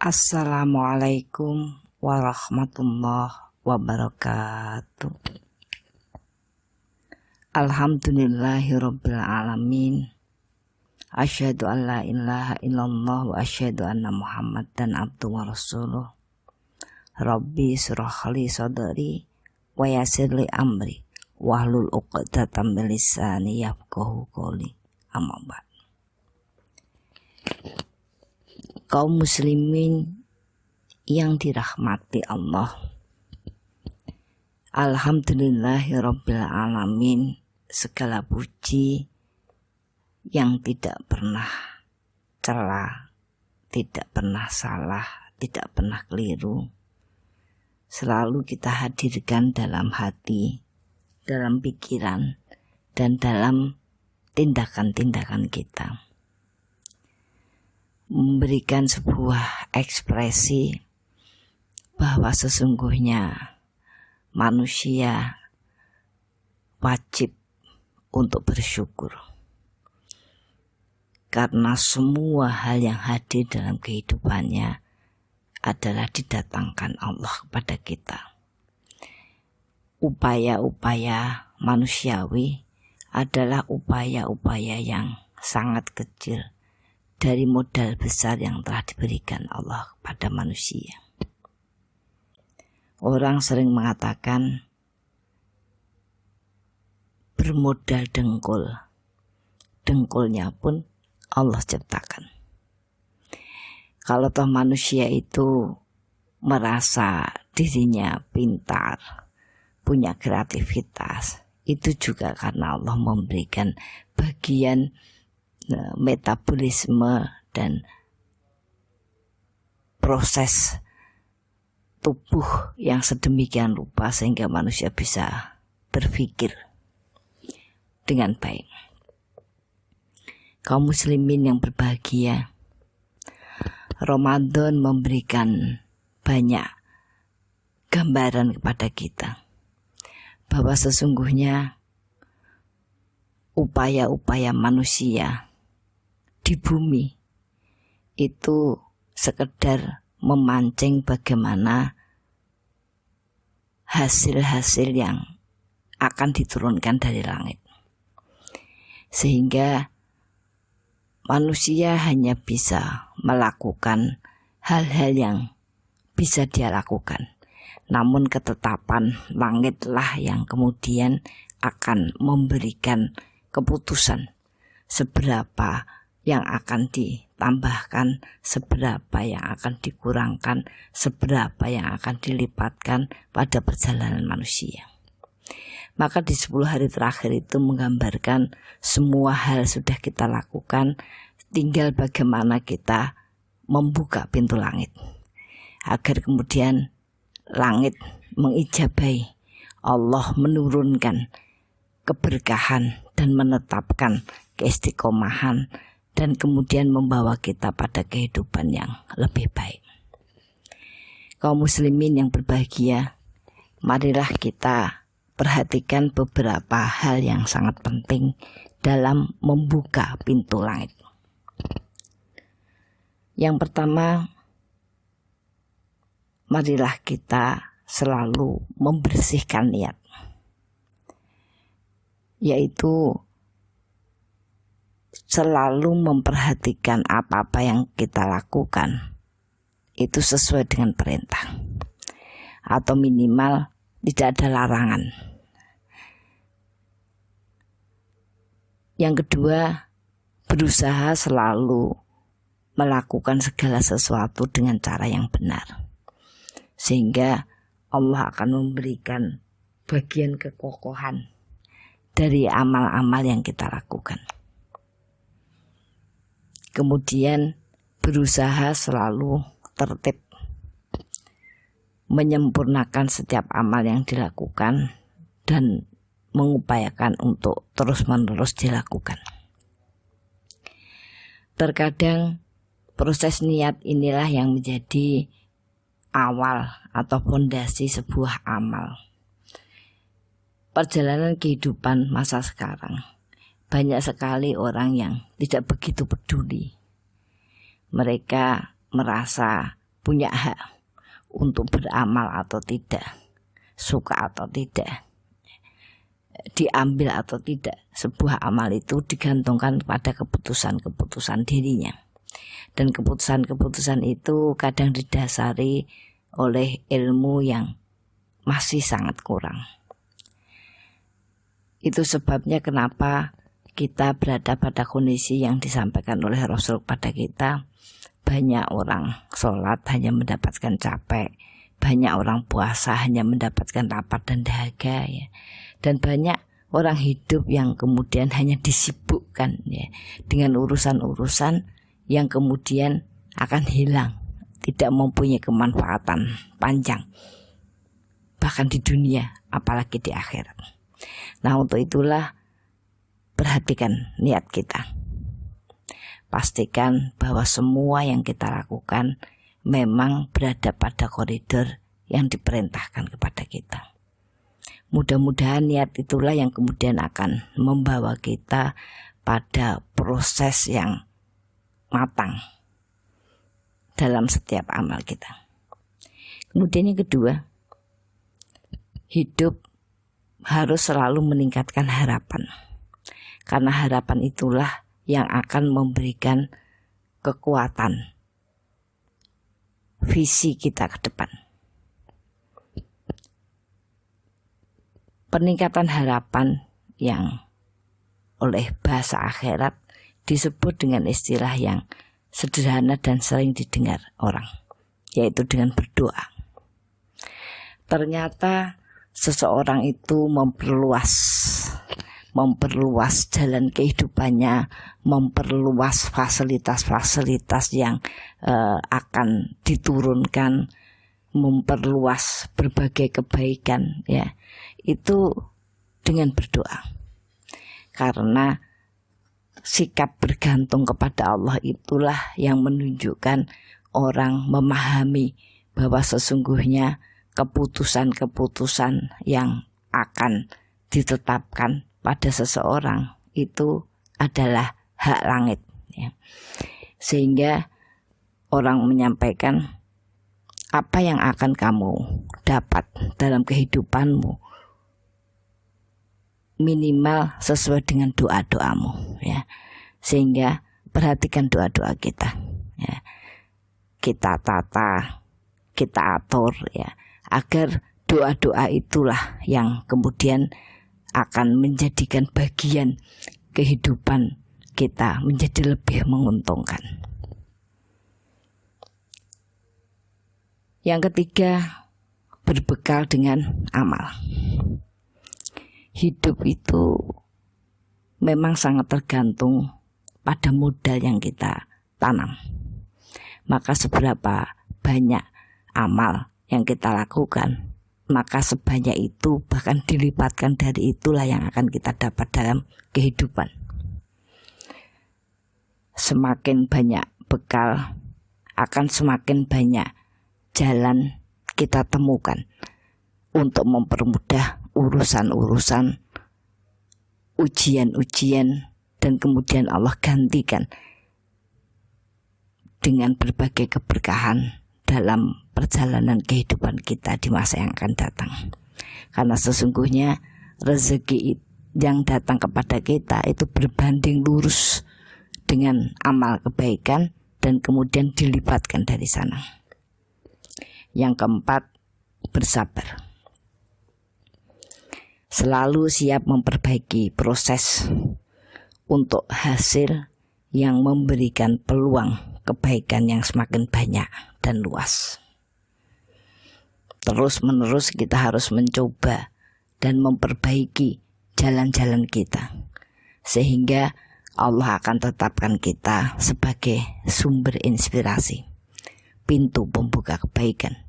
Assalamualaikum warahmatullahi wabarakatuh. Alhamdulillahirabbil alamin. Asyhadu an la ilaha illallah wa asyhadu anna Muhammadan abduhu wa rasuluh. Rabbi shrah li sadri wa yassir li amri wahlul 'uqdatam min lisani yafqahu qawli. Amma ba'd. Kaum muslimin yang dirahmati Allah, alhamdulillahirabbil alamin, segala puji yang tidak pernah celah, tidak pernah salah, tidak pernah keliru, selalu kita hadirkan dalam hati, dalam pikiran, dan dalam tindakan-tindakan kita. Memberikan sebuah ekspresi bahwa sesungguhnya manusia wajib untuk bersyukur karena semua hal yang hadir dalam kehidupannya adalah didatangkan Allah kepada kita. Upaya-upaya manusiawi adalah upaya-upaya yang sangat kecil dari modal besar yang telah diberikan Allah kepada manusia. Orang sering mengatakan bermodal dengkul, dengkulnya pun Allah ciptakan. Kalau toh manusia itu merasa dirinya pintar, punya kreativitas, itu juga karena Allah memberikan bagian metabolisme dan proses tubuh yang sedemikian rupa sehingga manusia bisa berpikir dengan baik. Kaum muslimin yang berbahagia, Ramadan memberikan banyak gambaran kepada kita bahwa sesungguhnya upaya-upaya manusia di bumi itu sekedar memancing bagaimana hasil-hasil yang akan diturunkan dari langit, sehingga manusia hanya bisa melakukan hal-hal yang bisa dia lakukan, namun ketetapan langitlah yang kemudian akan memberikan keputusan seberapa yang akan ditambahkan, seberapa yang akan dikurangkan, seberapa yang akan dilipatkan pada perjalanan manusia. Maka di 10 hari terakhir itu menggambarkan semua hal sudah kita lakukan, tinggal bagaimana kita membuka pintu langit agar kemudian langit mengijabahi, Allah menurunkan keberkahan dan menetapkan keistiqomahan dan kemudian membawa kita pada kehidupan yang lebih baik. Kaum muslimin yang berbahagia, marilah kita perhatikan beberapa hal yang sangat penting dalam membuka pintu langit. Yang pertama, marilah kita selalu membersihkan niat, yaitu selalu memperhatikan apa-apa yang kita lakukan itu sesuai dengan perintah, atau minimal tidak ada larangan. Yang kedua, berusaha selalu melakukan segala sesuatu dengan cara yang benar, sehingga Allah akan memberikan bagian kekokohan dari amal-amal yang kita lakukan. Kemudian berusaha selalu tertib, menyempurnakan setiap amal yang dilakukan dan mengupayakan untuk terus-menerus dilakukan. Terkadang proses niat inilah yang menjadi awal atau fondasi sebuah amal. Perjalanan kehidupan masa sekarang, banyak sekali orang yang tidak begitu peduli. Mereka merasa punya hak untuk beramal atau tidak, suka atau tidak, diambil atau tidak. Sebuah amal itu digantungkan pada keputusan-keputusan dirinya, dan keputusan-keputusan itu kadang didasari oleh ilmu yang masih sangat kurang. Itu sebabnya kenapa kita berada pada kondisi yang disampaikan oleh Rasul pada kita. Banyak orang sholat hanya mendapatkan capek, banyak orang puasa hanya mendapatkan lapar dan dahaga, ya. Dan banyak orang hidup yang kemudian hanya disibukkan, ya, dengan urusan-urusan yang kemudian akan hilang, tidak mempunyai kemanfaatan panjang, bahkan di dunia apalagi di akhirat. Nah, untuk itulah perhatikan niat kita. Pastikan bahwa semua yang kita lakukan memang berada pada koridor yang diperintahkan kepada kita. Mudah-mudahan niat itulah yang kemudian akan membawa kita pada proses yang matang dalam setiap amal kita. Kemudian yang kedua, hidup harus selalu meningkatkan harapan. Karena harapan itulah yang akan memberikan kekuatan visi kita ke depan. Peningkatan harapan yang oleh bahasa akhirat disebut dengan istilah yang sederhana dan sering didengar orang, yaitu dengan berdoa. Ternyata seseorang itu memperluas jalan kehidupannya, memperluas fasilitas-fasilitas yang akan diturunkan, memperluas berbagai kebaikan, ya, itu dengan berdoa. Karena sikap bergantung kepada Allah itulah yang menunjukkan orang memahami bahwa sesungguhnya keputusan-keputusan yang akan ditetapkan pada seseorang itu adalah hak langit, ya. Sehingga orang menyampaikan apa yang akan kamu dapat dalam kehidupanmu minimal sesuai dengan doa-doamu, ya. Sehingga perhatikan doa-doa kita, ya. Kita tata, kita atur, ya, agar doa-doa itulah yang kemudian akan menjadikan bagian kehidupan kita menjadi lebih menguntungkan. Yang ketiga, berbekal dengan amal. Hidup itu memang sangat tergantung pada modal yang kita tanam. Maka seberapa banyak amal yang kita lakukan, maka sebanyak itu, bahkan dilipatkan dari itulah yang akan kita dapat dalam kehidupan. Semakin banyak bekal, akan semakin banyak jalan kita temukan untuk mempermudah urusan-urusan, ujian-ujian, dan kemudian Allah gantikan dengan berbagai keberkahan dalam perjalanan kehidupan kita di masa yang akan datang. Karena sesungguhnya rezeki yang datang kepada kita itu berbanding lurus dengan amal kebaikan dan kemudian dilipatkan dari sana. Yang keempat, bersabar. Selalu siap memperbaiki proses untuk hasil yang memberikan peluang kebaikan yang semakin banyak dan luas. Terus-menerus kita harus mencoba dan memperbaiki jalan-jalan kita, sehingga Allah akan tetapkan kita sebagai sumber inspirasi, pintu pembuka kebaikan,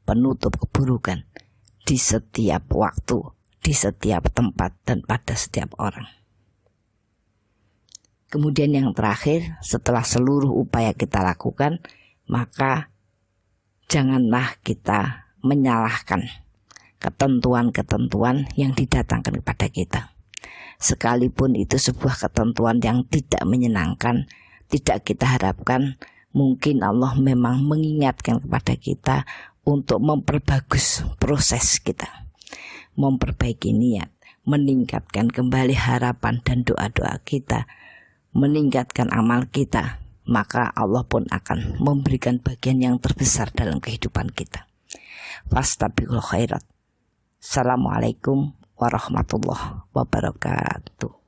penutup keburukan di setiap waktu, di setiap tempat, dan pada setiap orang. Kemudian yang terakhir, setelah seluruh upaya kita lakukan, maka janganlah kita menyalahkan ketentuan-ketentuan yang didatangkan kepada kita. Sekalipun itu sebuah ketentuan yang tidak menyenangkan, tidak kita harapkan, Mungkin Allah memang mengingatkan kepada kita untuk memperbagus proses kita, memperbaiki niat, meningkatkan kembali harapan dan doa-doa kita, meningkatkan amal kita. Maka Allah pun akan memberikan bagian yang terbesar dalam kehidupan kita. Fastabiqul khairat. Assalamualaikum warahmatullahi wabarakatuh.